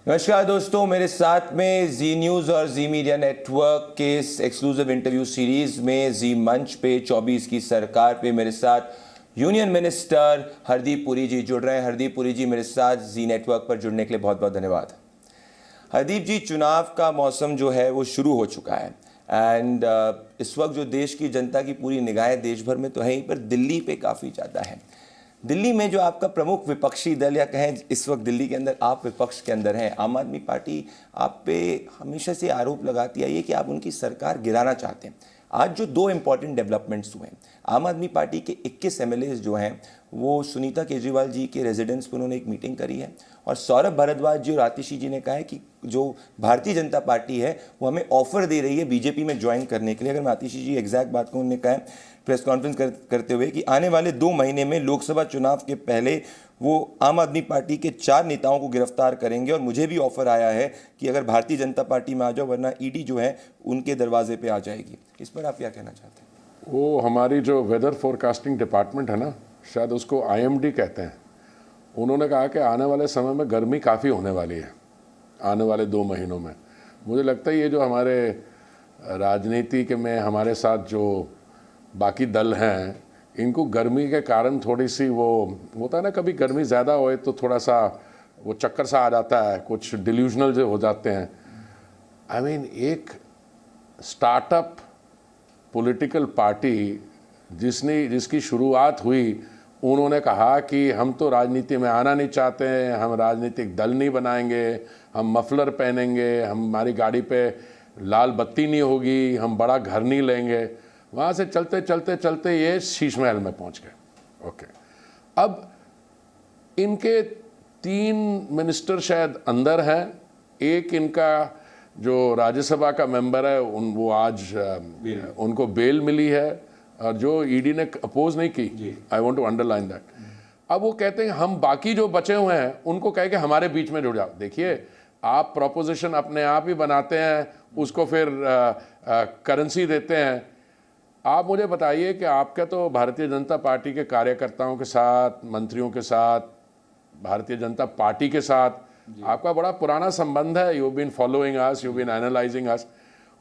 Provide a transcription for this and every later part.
नमस्कार दोस्तों, मेरे साथ में जी न्यूज़ और जी मीडिया नेटवर्क के इस एक्सक्लूसिव इंटरव्यू सीरीज में जी मंच पे 24 की सरकार पे मेरे साथ यूनियन मिनिस्टर हरदीप पुरी जी जुड़ रहे हैं। हरदीप पुरी जी मेरे साथ जी नेटवर्क पर जुड़ने के लिए बहुत बहुत धन्यवाद। हरदीप जी, चुनाव का मौसम जो है वो शुरू हो चुका है एंड इस वक्त जो देश की जनता की पूरी निगाहें देश भर में तो है ही, पर दिल्ली पे काफ़ी ज़्यादा है। दिल्ली में जो आपका प्रमुख विपक्षी दल, या कहें इस वक्त दिल्ली के अंदर आप विपक्ष के अंदर हैं, आम आदमी पार्टी आप पे हमेशा से आरोप लगाती आई है कि आप उनकी सरकार गिराना चाहते हैं। आज जो दो इम्पॉर्टेंट डेवलपमेंट्स हुए हैं, आम आदमी पार्टी के 21 एमएलएज जो हैं वो सुनीता केजरीवाल जी के रेजिडेंस पर उन्होंने एक मीटिंग करी है और सौरभ भारद्वाज जी और आतिशी जी ने कहा है कि जो भारतीय जनता पार्टी है वो हमें ऑफर दे रही है बीजेपी में ज्वाइन करने के लिए। अगर मैं आतिशी जी एग्जैक्ट बात कहूँ, उन्होंने कहा है प्रेस कॉन्फ्रेंस करते हुए कि आने वाले 2 महीने में लोकसभा चुनाव के पहले वो आम आदमी पार्टी के 4 नेताओं को गिरफ्तार करेंगे और मुझे भी ऑफर आया है कि अगर भारतीय जनता पार्टी में आ जाओ, वरना ईडी जो है उनके दरवाजे पे आ जाएगी। इस पर आप क्या कहना चाहते हैं? वो हमारी जो वेदर फोरकास्टिंग डिपार्टमेंट है ना, शायद उसको IMD कहते हैं, उन्होंने कहा कि आने वाले समय में गर्मी काफ़ी होने वाली है आने वाले 2 महीनों में। मुझे लगता है ये जो हमारे राजनीति के में हमारे साथ जो बाकी दल हैं, इनको गर्मी के कारण थोड़ी सी वो होता है ना, कभी गर्मी ज़्यादा होए तो थोड़ा सा वो चक्कर सा आ जाता है, कुछ डिल्यूजनल जो हो जाते हैं। आई मीन एक स्टार्टअप पॉलिटिकल पार्टी जिसकी शुरुआत हुई, उन्होंने कहा कि हम तो राजनीति में आना नहीं चाहते हैं, हम राजनीतिक दल नहीं बनाएंगे, हम मफलर पहनेंगे, हमारी गाड़ी पे लाल बत्ती नहीं होगी, हम बड़ा घर नहीं लेंगे। वहाँ से चलते चलते चलते ये शीश महल में पहुँच गए। ओके, अब इनके 3 मिनिस्टर शायद अंदर हैं, एक इनका जो राज्यसभा का मेंबर है वो आज उनको बेल मिली है और जो ईडी ने अपोज नहीं की। I want to underline that. अब वो कहते हैं हम बाकी जो बचे हुए हैं उनको कह के हमारे बीच में जुड़ जाओ। देखिए, आप प्रोपोजिशन अपने आप ही बनाते हैं, उसको फिर करेंसी देते हैं। आप मुझे बताइए कि आपका तो भारतीय जनता पार्टी के कार्यकर्ताओं के साथ, मंत्रियों के साथ, भारतीय जनता पार्टी के साथ आपका बड़ा पुराना संबंध है। You been following us, you been analysing us.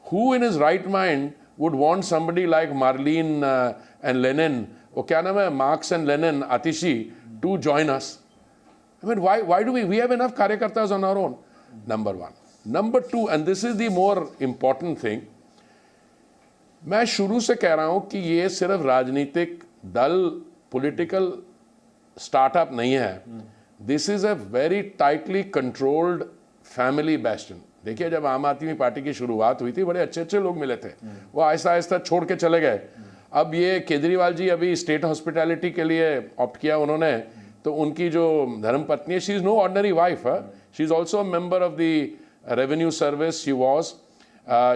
Who in his right mind would want somebody like Marlin and Lenin, वो क्या नाम है, Marx and Lenin, Atishi, to join us? I mean why do we have enough कार्यकर्तास on our own? Number 1। Number 2, and this is the more important thing, मैं शुरू से कह रहा हूं कि ये सिर्फ राजनीतिक दल, पॉलिटिकल स्टार्टअप नहीं है। This is a very tightly controlled family bastion. देखिए, जब आम आदमी पार्टी की शुरुआत हुई थी, बड़े अच्छे अच्छे लोग मिले थे, वो आहिस्ता आहिस्ता छोड़ के चले गए। अब ये केजरीवाल जी अभी स्टेट हॉस्पिटैलिटी के लिए ऑप्ट किया उन्होंने, तो उनकी जो धर्मपत्नी है, she is no ordinary wife, she is also a member of the revenue service, she was,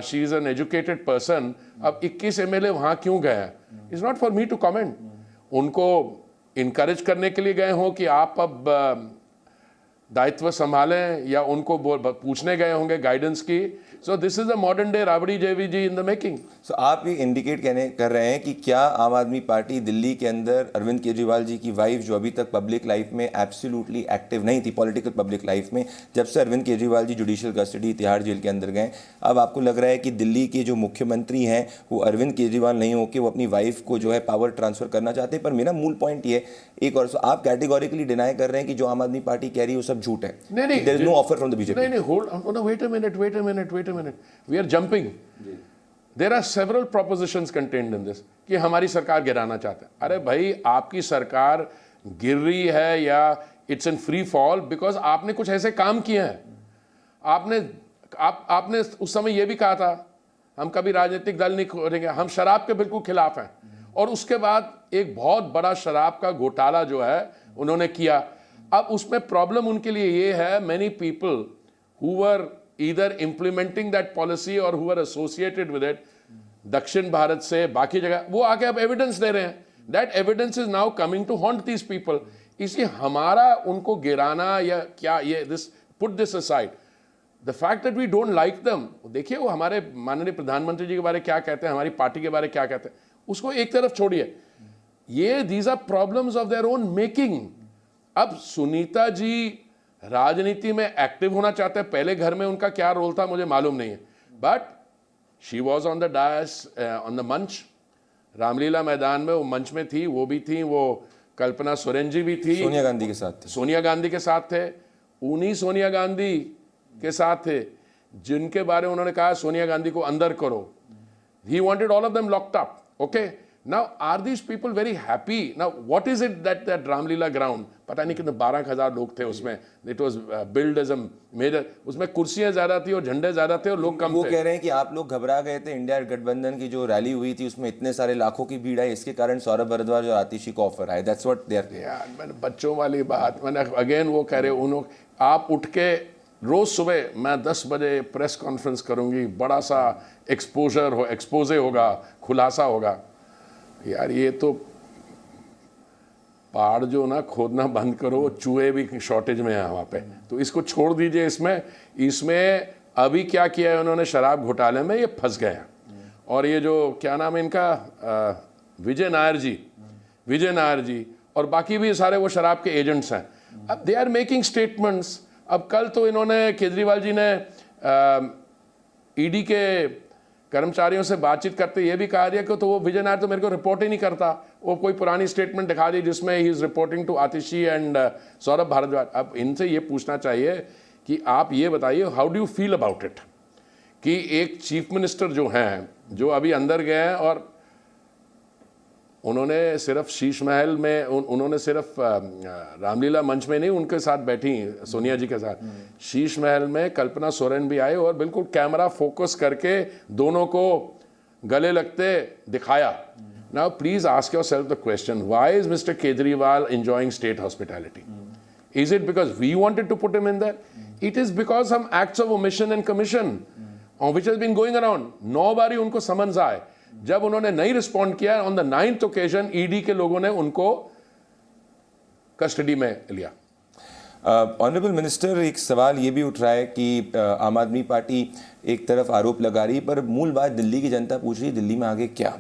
she is an educated person. अब 21 MLA वहाँ क्यों गए हैं? It's not for me to comment. उनको इनकरेज करने के लिए गए हों कि आप अब दायित्व संभालें, या उनको पूछने गए होंगे गाइडेंस की। So this is a modern day Rabri जेवी जी इन द मेकिंग। सो आप ये इंडिकेट कर रहे हैं कि क्या आम आदमी पार्टी दिल्ली के अंदर अरविंद केजरीवाल जी की वाइफ, जो अभी तक पब्लिक लाइफ में एब्सोल्युटली एक्टिव नहीं थी, पॉलिटिकल पब्लिक लाइफ में, जब से Arvind Kejriwal ji judicial custody Tihar jail के अंदर गए, अब आपको लग रहा है कि दिल्ली के जो मुख्यमंत्री हैं वो अरविंद केजरीवाल नहीं होकर वो अपनी वाइफ को जो है पावर ट्रांसफर करना चाहते हैं? पर मेरा मूल पॉइंट ये एक और, आप कैटेगोरिकली डिनाई कर रहे हैं कि जो आम आदमी पार्टी कह रही है वो सब झूठ है? नहीं, there is no offer from the BJP. नहीं, hold, wait a minute, we are jumping. There are several propositions contained in this कि हमारी सरकार गिराना चाहते हैं। अरे भाई, आपकी सरकार गिर रही है या it's in free fall because आपने कुछ ऐसे काम किए हैं। आपने उस समय यह भी कहा था हम कभी राजनीतिक दल नहीं खोलेंगे, हम शराब के बिल्कुल खिलाफ हैं, और उसके बाद एक बहुत बड़ा शराब का घोटाला जो है उन्होंने किया। अब उसमें प्रॉब्लम उनके लिए ये है, many people who were either implementing that policy और who were associated with it, दक्षिण भारत से बाकी जगह, वो आके अब एविडेंस दे रहे हैं। That evidence is now coming to haunt these people. इसलिए हमारा उनको गिराना या क्या, ये this put this aside, the fact that we don't like them. देखिए, वो हमारे माननीय प्रधानमंत्री जी के बारे क्या कहते हैं, हमारी पार्टी के बारे क्या कहते हैं, उसको एक तरफ छोड़िए। ये these are problems of their own making. अब सुनीता जी राजनीति में एक्टिव होना चाहते हैं। पहले घर में उनका क्या रोल था मुझे मालूम नहीं है, but she was on the dais, on the manch. Ramlila मैदान में वो मंच में थी, वो भी थी, वो कल्पना सोरेन जी भी थी, सोनिया गांधी के साथ थे, सोनिया गांधी के साथ थे, उन्हीं सोनिया गांधी के साथ थे जिनके बारे में उन्होंने कहा सोनिया गांधी को अंदर करो। He wanted all of them locked up. Okay. Now, are these people very happy? Now, what is it that Ramlila ground? पता नहीं कितने 12,000 लोग थे उसमें. It was built as a major. उसमें कुर्सियां ज्यादा थी और झंडे ज्यादा थे और लोग कम थे. वो कह रहे हैं कि आप लोग घबरा गए थे, इंडिया गठबंधन की जो रैली हुई थी उसमें इतने सारे लाखों की भीड़ आई, इसके कारण सौरभ भारद्वाज और आतिशी को ऑफर आए. That's what they are. यार मैंने बच्चों वाली बात, मैंने अगेन वो कह रहे उन्होंने, आप उठ के रोज सुबह मैं 10 बजे प्रेस कॉन्फ्रेंस करूंगी, बड़ा सा एक्सपोजे होगा, खुलासा होगा. यार ये तो पहाड़ जो ना खोदना बंद करो, चूहे भी शॉर्टेज में है वहाँ पे, तो इसको छोड़ दीजिए. इसमें अभी क्या किया है उन्होंने, शराब घोटाले में ये फंस गए हैं. और ये जो क्या नाम है इनका, विजय नायर जी और बाकी भी सारे वो शराब के एजेंट्स हैं. अब दे आर मेकिंग स्टेटमेंट्स. अब कल तो इन्होंने, केजरीवाल जी ने ईडी के कर्मचारियों से बातचीत करते ये भी कहा दिया कि तो वो विजय नायर तो मेरे को रिपोर्ट ही नहीं करता. वो कोई पुरानी स्टेटमेंट दिखा दी जिसमें he is reporting to Atishi and Saurabh Bharadwaj. अब इनसे ये पूछना चाहिए कि आप ये बताइए, how do you feel about it कि एक चीफ मिनिस्टर जो हैं, जो अभी अंदर गए हैं और उन्होंने सिर्फ शीश महल में, उन्होंने सिर्फ रामलीला मंच में नहीं, उनके साथ बैठी सोनिया जी के साथ, शीश महल में कल्पना सोरेन भी आए और बिल्कुल कैमरा फोकस करके दोनों को गले लगते दिखाया. Now please ask yourself the question, why is Mister Kejriwal enjoying state hospitality? Is it because we wanted to put him in there? It is because some acts of omission and commission which has been going around. 9 बारी उनको summons आए. जब उन्होंने नहीं respond किया, on the 9th occasion ED के लोगों ने उनको कस्टडी में लिया. ऑनरेबल मिनिस्टर, एक सवाल ये भी उठ रहा है कि आम आदमी पार्टी एक तरफ आरोप लगा रही, पर मूल बात दिल्ली की जनता पूछ रही है, दिल्ली में आगे क्या?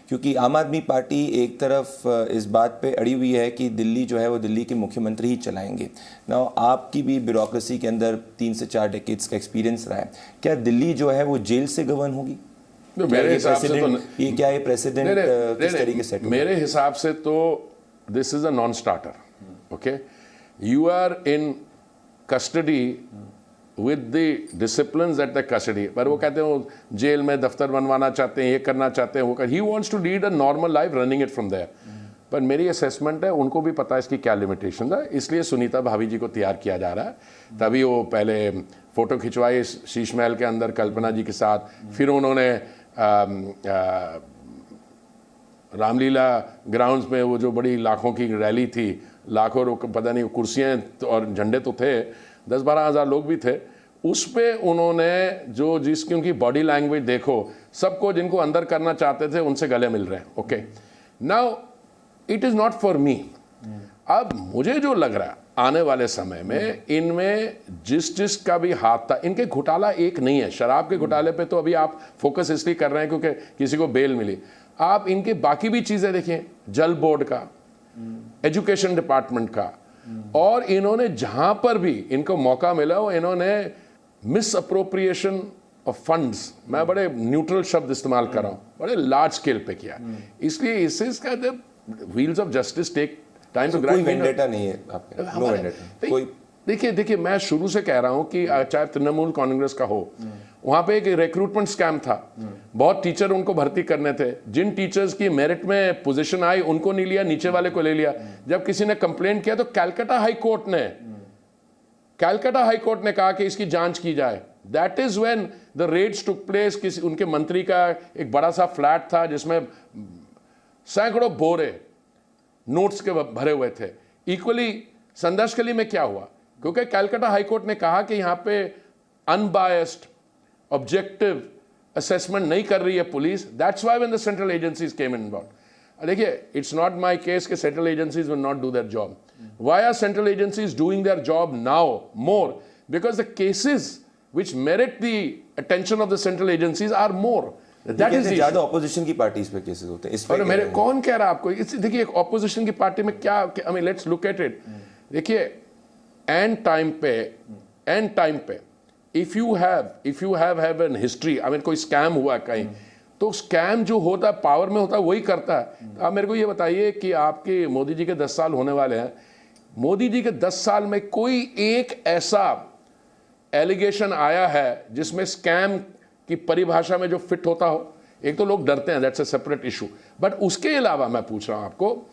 क्योंकि आम आदमी पार्टी एक तरफ इस बात पे अड़ी हुई है कि दिल्ली जो है वो दिल्ली के मुख्यमंत्री ही चलाएंगे. ना आपकी भी ब्यूरोक्रेसी के अंदर 3 से 4 डेकेड्स का एक्सपीरियंस रहा है. क्या दिल्ली जो है वो जेल से गवर्न होगी? मेरे हिसाब से तो ये क्या है प्रेसिडेंट किस तरीके से? मेरे हिसाब से तो this is a non starter. Okay, you are in custody with the disciplines at the custody. पर वो कहते हैं वो जेल में दफ्तर बनवाना चाहते हैं, ये करना चाहते हैं, वो कर, he wants to lead a normal life running it from there. पर मेरी असेसमेंट है उनको भी पता है इसकी क्या लिमिटेशन है, इसलिए सुनीता भाभी जी को तैयार किया जा रहा है. तभी वो पहले फोटो खिंचवाई शीश महल के अंदर कल्पना जी के साथ, फिर उन्होंने रामलीला ग्राउंड्स में वो जो बड़ी लाखों की रैली थी, लाखों पता नहीं कुर्सियाँ और झंडे तो थे, 10-12 हज़ार लोग भी थे, उस पे उन्होंने जो जिसकी उनकी बॉडी लैंग्वेज देखो, सबको जिनको अंदर करना चाहते थे उनसे गले मिल रहे हैं. Okay, now it is not for मी. अब मुझे जो लग रहा है आने वाले समय में इनमें जिस का भी हाथ था, इनके घोटाला एक नहीं है. शराब के घोटाले पे तो अभी आप फोकस इसलिए कर रहे हैं क्योंकि किसी को बेल मिली. आप इनके बाकी भी चीज़ें देखिए, जल बोर्ड का, एजुकेशन डिपार्टमेंट का, और इन्होंने जहां पर भी इनको मौका मिला वो इन्होंने मिस अप्रोप्रिएशन ऑफ फंड्स, मैं बड़े न्यूट्रल शब्द इस्तेमाल कर रहा हूँ, बड़े लार्ज स्केल पे किया. इसलिए इससे wheels of justice take time to grind. कोई वेंडेटा नहीं है आपके? No vendetta. कोई देखिए मैं शुरू से कह रहा हूं कि चाहे तृणमूल कांग्रेस का हो, वहां पे एक रिक्रूटमेंट स्कैम था. बहुत टीचर उनको भर्ती करने थे, जिन टीचर्स की मेरिट में पोजीशन आई उनको नहीं लिया, नीचे वाले को ले लिया. जब किसी ने कंप्लेंट किया तो कैलकाटा हाई कोर्ट ने कहा कि इसकी जांच की जाए. That is when the Reds took place. किसी उनके मंत्री का एक बड़ा सा फ्लैट था जिसमें सैकड़ों बोरे नोट्स के भरे हुए थे. इक्वली संदेशखाली में क्या हुआ, क्योंकि कैलकाटा हाईकोर्ट ने कहा कि यहाँ पे अनबायस्ड ऑब्जेक्टिव असेसमेंट नहीं कर रही है police. That's why when the central agencies came involve. देखिए, इट्स नॉट माय केस कि central agencies will not do their job. Why are central agencies doing their job now more? Because the cases which merit the attention of the central agencies are more. That is ज्यादा opposition की parties पे cases होते हैं. इस पर मेरे कौन कह रहा है आपको? देखिए, एक ऑपोजिशन की पार्टी में क्या, I mean, let's look at it. देखिए, एंड टाइम पे if you have an history, I mean कोई स्कैम हुआ कहीं, तो स्कैम जो होता है पावर में होता है वही करता है। आप मेरे को ये बताइए कि आपके मोदी जी के 10 साल होने वाले हैं, मोदी जी के 10 साल में कोई एक ऐसा एलिगेशन आया है जिसमें स्कैम की परिभाषा में जो फिट होता हो? एक तो लोग डरते हैं, that's a separate issue, but उसके अलावा मैं पूछ रहा हूं आपको,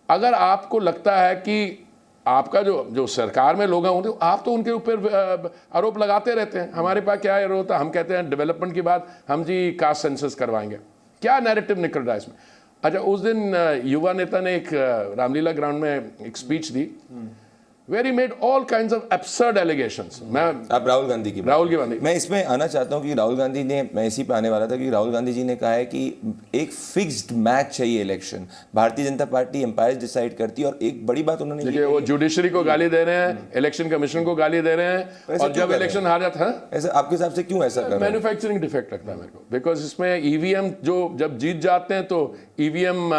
अगर आपको लगता है कि आपका जो सरकार में लोग होंगे, आप तो उनके ऊपर आरोप लगाते रहते हैं, हमारे पास क्या आरोप होता है, हम कहते हैं डेवलपमेंट की बात, हम जी कास्ट सेंसस करवाएंगे, क्या नैरेटिव निकल रहा है इसमें? अच्छा, उस दिन युवा नेता ने एक रामलीला ग्राउंड में एक speech the, where he made all kinds of absurd allegations। आप राहुल गांधी की मैं इसमें आना चाहता हूं कि राहुल गांधी ने, मैं इसी पे आने वाला था कि राहुल गांधी जी ने कहा है कि एक फिक्स्ड मैच चाहिए election, Bharatiya Janata party empire decide करती है। और एक बड़ी बात उन्होंने, देखिए वो जुडिशरी को गाली दे रहे हैं, इलेक्शन कमीशन को गाली दे रहे हैं, और जब इलेक्शन हार जाता है, ऐसा आपके हिसाब से क्यों ऐसा कर रहे हैं? मैन्युफैक्चरिंग डिफेक्ट लगता है मेरे को, बिकॉज इसमें ईवीएम जो जब जीत जाते हैं तो ईवीएम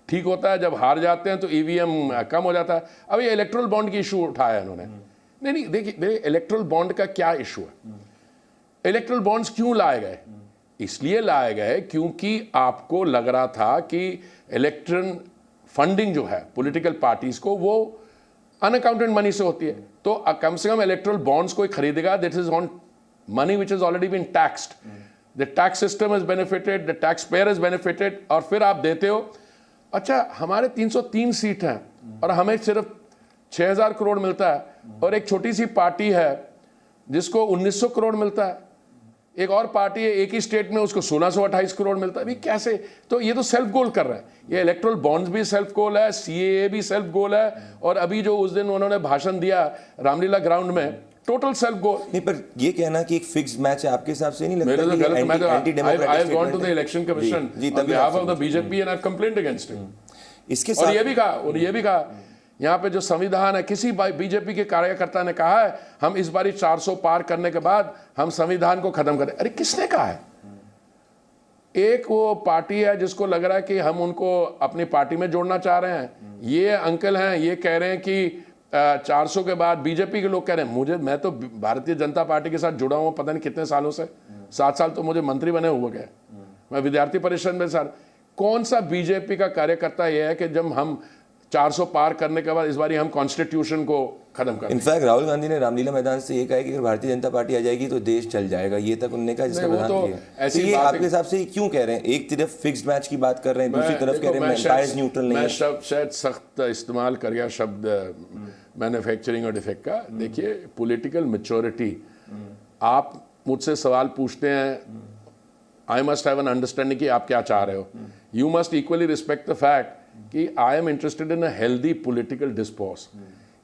ठीक होता है, जब हार जाते हैं तो ईवीएम कम हो जाता है। अब ये इलेक्ट्रल बॉन्ड की इशू उठाया है इन्होंने। नहीं, देखिए इलेक्ट्रल बॉन्ड का क्या इशू है? इलेक्ट्रल बॉन्ड्स क्यों लाए गए? इसलिए लाए गए क्योंकि आपको लग रहा था कि इलेक्ट्रल फंडिंग जो है पॉलिटिकल पार्टीज को, वो अनअकाउंटेड मनी से होती है, तो कम से कम इलेक्ट्रल बॉन्ड्स कोई खरीदेगा that is on money which is already been taxed, the tax system is benefited, the tax payer is benefited, और फिर आप देते हो। अच्छा, हमारे 303 सीट हैं और हमें सिर्फ 6000 करोड़ मिलता है, और एक छोटी सी पार्टी है जिसको 1900 करोड़ मिलता है, एक और पार्टी है एक ही स्टेट में, उसको 1628 करोड़ मिलता है। अभी कैसे? तो ये तो सेल्फ गोल कर रहा है, ये इलेक्ट्रल बॉन्ड्स भी सेल्फ गोल है, सीएए भी सेल्फ गोल है, और अभी जो उस दिन उन्होंने भाषण दिया रामलीला ग्राउंड में, टोटल सेल्फ गोल। नहीं, पर ये कहना कि एक फिक्स्ड मैच है, आपके हिसाब से नहीं लगता? मेरे तो गलत, मैं तो I have gone to the election commission on behalf of the BJP and I have complaint against it. इसके साथ और ये भी कहा यहाँ पे जो संविधान है, किसी बीजेपी के कार्यकर्ता ने कहा है हम इस बारी 400 पार करने के बाद हम संविधान को खत्म करें। अरे किसने कहा है? एक वो पार्टी है जिसको लग रहा है कि हम उनको अपनी पार्टी में जोड़ना चाह रहे हैं, ये अंकल हैं, ये कह रहे हैं कि 400 के बाद बीजेपी के लोग कह रहे हैं, मैं तो भारतीय जनता पार्टी के साथ जुड़ा हूं पता नहीं कितने सालों से, 7 साल तो मुझे मंत्री बने हुए गए, मैं विद्यार्थी परिषद में साथ। कौन सा बीजेपी का कार्यकर्ता यह है कि जब हम 400 पार करने के बाद इस बार हम कॉन्स्टिट्यूशन को खत्म करें? इनफैक्ट राहुल गांधी ने रामलीला मैदान से ये कहा कि अगर भारतीय जनता पार्टी आ जाएगी तो देश चल जाएगा, ये तक उन्होंने कहा, जिसका प्रधान तो ऐसी ये आपके हिसाब से क्यों कह रहे हैं? एक तरफ फिक्स्ड मैच की बात कर रहे हैं, दूसरी तरफ कह रहे हैं एम्पायर्स न्यूट्रल नहीं है। मैं शब्द शायद सख्त इस्तेमाल कर गया, शब्द मैन्युफैक्चरिंग और डिफेक्ट का। देखिए पॉलिटिकल मैच्योरिटी, आप मुझसे सवाल पूछते हैं, I must have an understanding कि आप क्या चाह रहे हो। You must equally respect the fact कि I am interested in a healthy political discourse.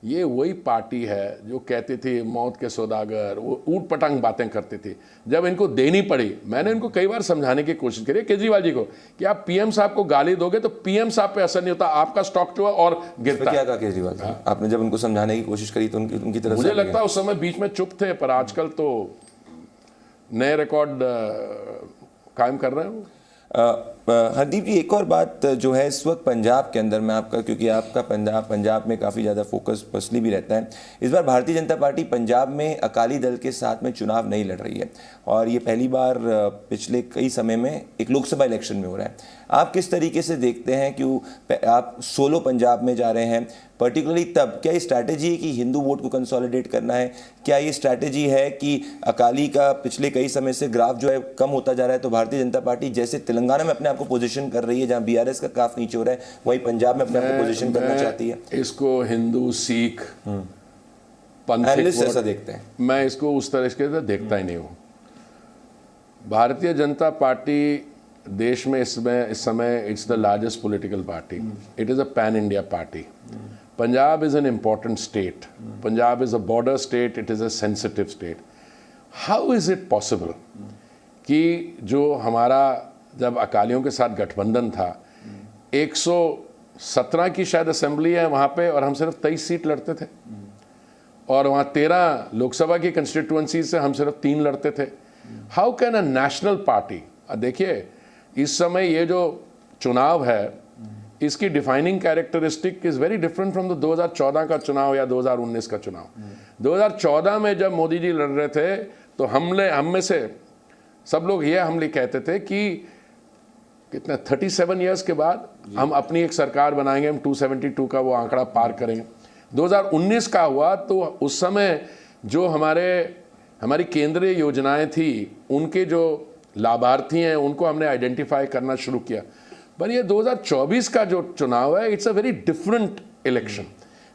ये वही पार्टी है जो कहती थी मौत के सौदागर, वो ऊट पटांग बातें करती थी, जब इनको देनी पड़ी। मैंने इनको कई बार समझाने की कोशिश करी केजरीवाल जी को कि आप पीएम साहब को गाली दोगे तो पीएम साहब पे असर नहीं होता, आपका स्टॉक जो है और गिरता है। क्या कहा केजरीवाल साहब? आपने जब उनको समझाने की कोशिश करी तो उनकी तरफ मुझे लगता है उस समय बीच में चुप थे, पर आजकल तो नए रिकॉर्ड कायम कर रहे हैं। हरदीप जी, एक और बात जो है इस वक्त पंजाब के अंदर, मैं आपका, क्योंकि आपका पंजाब में काफ़ी ज़्यादा फोकस पर्सनली भी रहता है, इस बार भारतीय जनता पार्टी पंजाब में अकाली दल के साथ में चुनाव नहीं लड़ रही है, और ये पहली बार पिछले कई समय में एक लोकसभा इलेक्शन में हो रहा है। आप किस तरीके से देखते हैं कि आप सोलो पंजाब में जा रहे हैं, पर्टिकुलरली तब क्या ये स्ट्रैटेजी है कि हिंदू वोट को कंसोलिडेट करना है? क्या ये स्ट्रैटेजी है कि अकाली का पिछले कई समय से ग्राफ जो है कम होता जा रहा है, तो भारतीय जनता पार्टी जैसे तेलंगाना में अपने आप को पोजीशन कर रही है, जहां बीआरएस का ग्राफ नीचे हो रहा है, वहीं पंजाब में अपने आप को पोजीशन करना चाहती है? इसको हिंदू सिख पंथिक ऐसा देखते हैं, मैं इसको उस तरह से देखता ही नहीं हूँ। भारतीय जनता पार्टी देश में इस समय it's the largest political party, it is a pan India party. Punjab is an important state, Punjab is a border state, it is a sensitive state. How is it possible कि जो हमारा जब अकालियों के साथ गठबंधन था, 117 की शायद असेंबली है वहाँ पे, और हम सिर्फ 23 सीट लड़ते थे, और वहाँ 13 लोकसभा की कंस्टिट्यूंसी से हम सिर्फ 3 लड़ते थे। How can a national party, देखिए इस समय ये जो चुनाव है इसकी defining characteristic is very different from the 2014 का चुनाव या 2019 का चुनाव। 2014 में जब मोदी जी लड़ रहे थे तो हम में से सब लोग ये हमले कहते थे कि कितने 37 इयर्स के बाद हम अपनी एक सरकार बनाएंगे, हम 272 का वो आंकड़ा पार करेंगे। 2019 का हुआ तो उस समय जो हमारी केंद्रीय योजनाएं थी उनके जो लाभार्थी हैं उनको हमने आइडेंटिफाई करना शुरू किया। पर ये 2024 का जो चुनाव है, it's a very different election.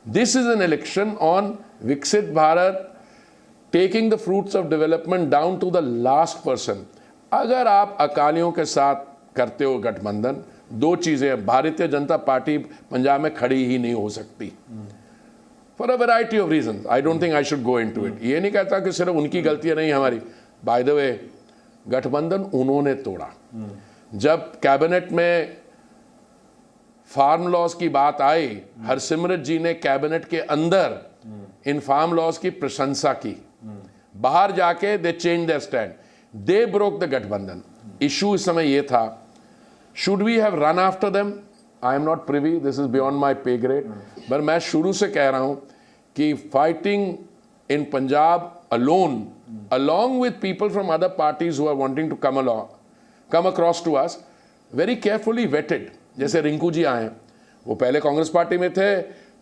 This is an election on विकसित भारत, taking the fruits of development down to the last person. अगर आप अकालियों के साथ करते हो गठबंधन, दो चीजें, भारतीय जनता पार्टी पंजाब में खड़ी ही नहीं हो सकती for a variety of reason. I don't think I should go into it. ये नहीं कहता कि सिर्फ उनकी गलतियां नहीं हमारी। बाय द वे, गठबंधन उन्होंने तोड़ा। जब कैबिनेट में फार्म लॉज की बात आई, हरसिमरत जी ने कैबिनेट के अंदर इन फार्म लॉज की प्रशंसा की। बाहर जाके they change their stand, they broke the gathbandhan. Issue इस समय ये था, should we have run after them? I am not privy, this is beyond my pay grade, पर मैं शुरू से कह रहा हूं कि fighting in Punjab alone, along with people from other parties who are wanting to come across to us, very carefully vetted। जैसे रिंकू जी आए, वो पहले कांग्रेस पार्टी में थे,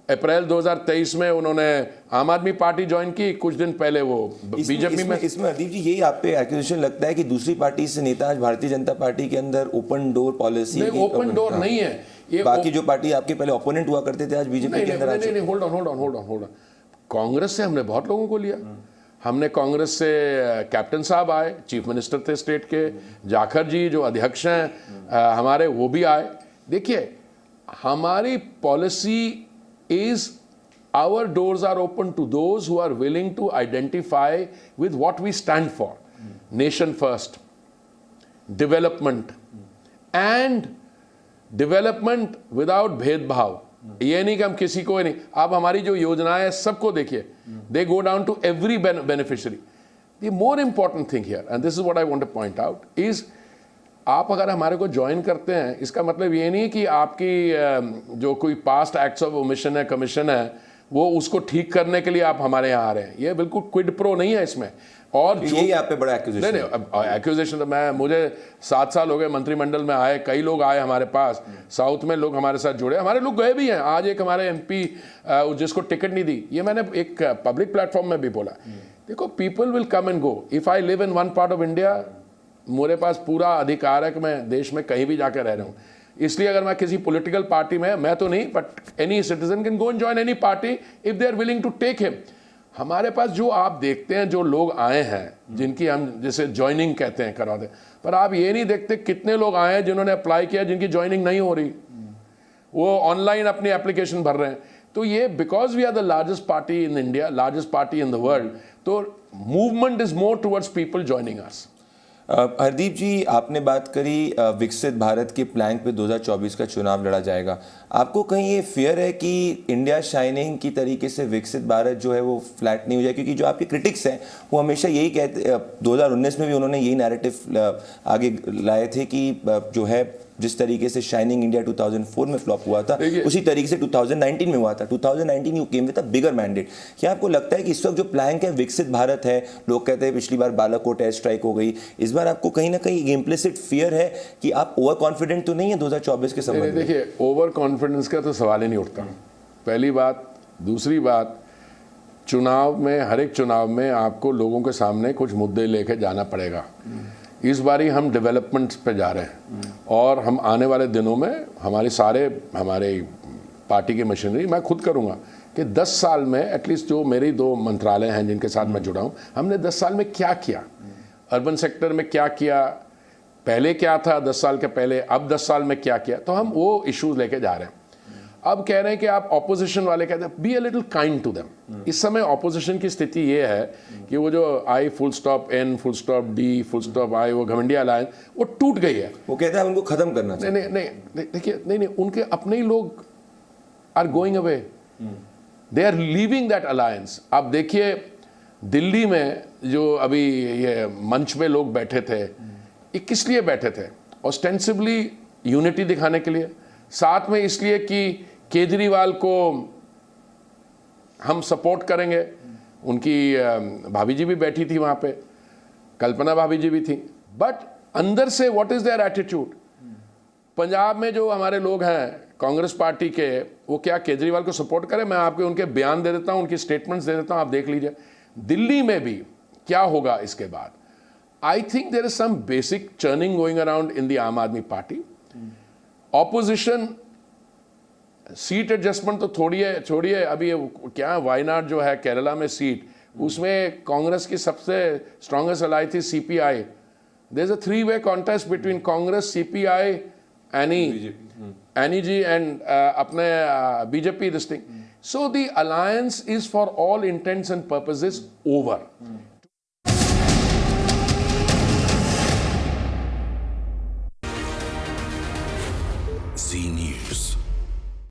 अप्रैल 2023 में उन्होंने आम आदमी पार्टी ज्वाइन की, कुछ दिन पहले वो बीजेपी में। इसमें हरदीप जी यही आप पे एक्यूजेशन लगता है कि दूसरी पार्टी से नेता आज भारतीय जनता पार्टी के अंदर ओपन डोर पॉलिसी? नहीं, ओपन डोर नहीं है ये। बाकी जो पार्टी आपके पहले ओपोनेंट हुआ करते थे आज बीजेपी के अंदर। नहीं, होल्ड ऑन। कांग्रेस से हमने बहुत लोगों को लिया। हमने कांग्रेस से कैप्टन साहब आए, चीफ मिनिस्टर थे स्टेट के, जाखर जी जो अध्यक्ष हैं हमारे, वो भी आए। देखिए, हमारी policy is our doors are open to those who are willing to identify with what we stand for, nation first, development and development without bhedbhav. ये नहीं कि हम किसी को नहीं, आप हमारी जो योजनाएं हैं सबको देखिए, they go down to every beneficiary. The more important thing here, and this is what I want to point out, is आप अगर हमारे को ज्वाइन करते हैं, इसका मतलब ये नहीं कि आपकी जो कोई पास्ट एक्ट्स ऑफ ओमिशन है, कमीशन है, वो उसको ठीक करने के लिए आप हमारे यहाँ आ रहे हैं। ये बिल्कुल क्विड प्रो नहीं है इसमें। और यही आप पे बड़ा एक्यूजेशन। नहीं, एक्यूजेशन तो मुझे 7 साल हो गए मंत्रिमंडल में आए, कई लोग आए हमारे पास, साउथ में लोग हमारे साथ जुड़े, हमारे लोग गए भी हैं। आज एक हमारे एमपी जिसको टिकट नहीं दी, ये मैंने एक पब्लिक प्लेटफॉर्म में भी बोला, देखो people will come and go. If I live in one part of India, मेरे पास पूरा अधिकार है कि मैं देश में कहीं भी जाकर रह रहा हूँ। इसलिए अगर मैं किसी पॉलिटिकल पार्टी में, मैं तो नहीं, but any citizen can go and join any party if they are willing to take him. हमारे पास जो आप देखते हैं, जो लोग आए हैं जिनकी हम जैसे ज्वाइनिंग कहते हैं करवाते, पर आप ये नहीं देखते कितने लोग आए हैं जिन्होंने अप्लाई किया जिनकी ज्वाइनिंग नहीं हो रही, वो ऑनलाइन अपनी एप्लीकेशन भर रहे हैं। तो ये because we are the largest party in India, largest party in the world, तो movement is more towards people joining us. Hardeep ji, आपने बात करी विकसित भारत के प्लैंक पे 2024 का चुनाव लड़ा जाएगा। आपको कहीं ये फियर है कि इंडिया शाइनिंग की तरीके से विकसित भारत जो है वो फ्लैट नहीं हो जाए? क्योंकि जो आपके क्रिटिक्स हैं वो हमेशा यही कहते, 2019 में भी उन्होंने यही नैरेटिव आगे लाए थे कि जो है जिस तरीके से शाइनिंग इंडिया 2004 में फ्लॉप हुआ था, उसी तरीके से 2019 में हुआ था। 2019 you came with a bigger mandate. क्या आपको लगता है कि इस वक्त जो प्लैंक है विकसित भारत है, लोग कहते हैं पिछली बार बालाकोट एयर स्ट्राइक हो गई, इस बार आपको कहीं ना कहीं इम्प्लिसिट फियर है कि आप ओवर कॉन्फिडेंट तो नहीं है 2024 के संबंध में? देखिए, ओवर कॉन्फिडेंस का तो सवाल ही नहीं उठता, पहली बात। दूसरी बात, चुनाव में, हर एक चुनाव में आपको लोगों के सामने कुछ मुद्दे लेके जाना पड़ेगा। इस बारी हम डेवलपमेंट पे जा रहे हैं और हम आने वाले दिनों में हमारे पार्टी की मशीनरी, मैं खुद करूँगा कि 10 साल में एटलीस्ट जो मेरी 2 मंत्रालय हैं जिनके साथ मैं जुड़ा हूँ, हमने 10 साल में क्या किया, अर्बन सेक्टर में क्या किया, पहले क्या था 10 साल के पहले, अब 10 साल में क्या किया, तो हम वो इश्यूज लेके जा रहे हैं। अब कह रहे हैं कि आप ऑपोजिशन वाले कहते हैं be a little kind to them. इस समय ऑपोजिशन की स्थिति ये है कि वो जो I full stop N full stop D full stop I, वो घमंडिया अलायंस, वो टूट गई है। वो कहते हैं उनको खत्म करना चाहिए। नहीं, देखिए, नहीं, उनके अपने ही लोग are going away, they are leaving that alliance. आप देखिए दिल्ली में जो अभी ये मंच पे लोग बैठे थे, ये किस लिए बैठे थे? ऑस्टेंसिबली यूनिटी दिखाने के लिए, साथ में इसलिए कि केजरीवाल को हम सपोर्ट करेंगे। उनकी भाभी जी भी बैठी थी वहाँ पे, कल्पना भाभी जी भी थी। बट अंदर से what is their attitude? Punjab में जो हमारे लोग हैं कांग्रेस पार्टी के, वो क्या केजरीवाल को सपोर्ट करें? मैं आपको उनके बयान दे देता हूँ, उनकी स्टेटमेंट्स दे देता हूँ, आप देख लीजिए। दिल्ली में भी क्या होगा इसके बाद? I think there is some basic churning going around in the Aam Aadmi party. Opposition seat adjustment तो छोड़िए, अभी क्या वायनाड जो है केरला में सीट, उसमें कांग्रेस की सबसे स्ट्रॉन्गेस्ट अलाई थी CPI. There is a 3-way contest between Congress, CPI, एनी जी एंड अपने BJP this thing. So the alliance is for all intents and purposes over.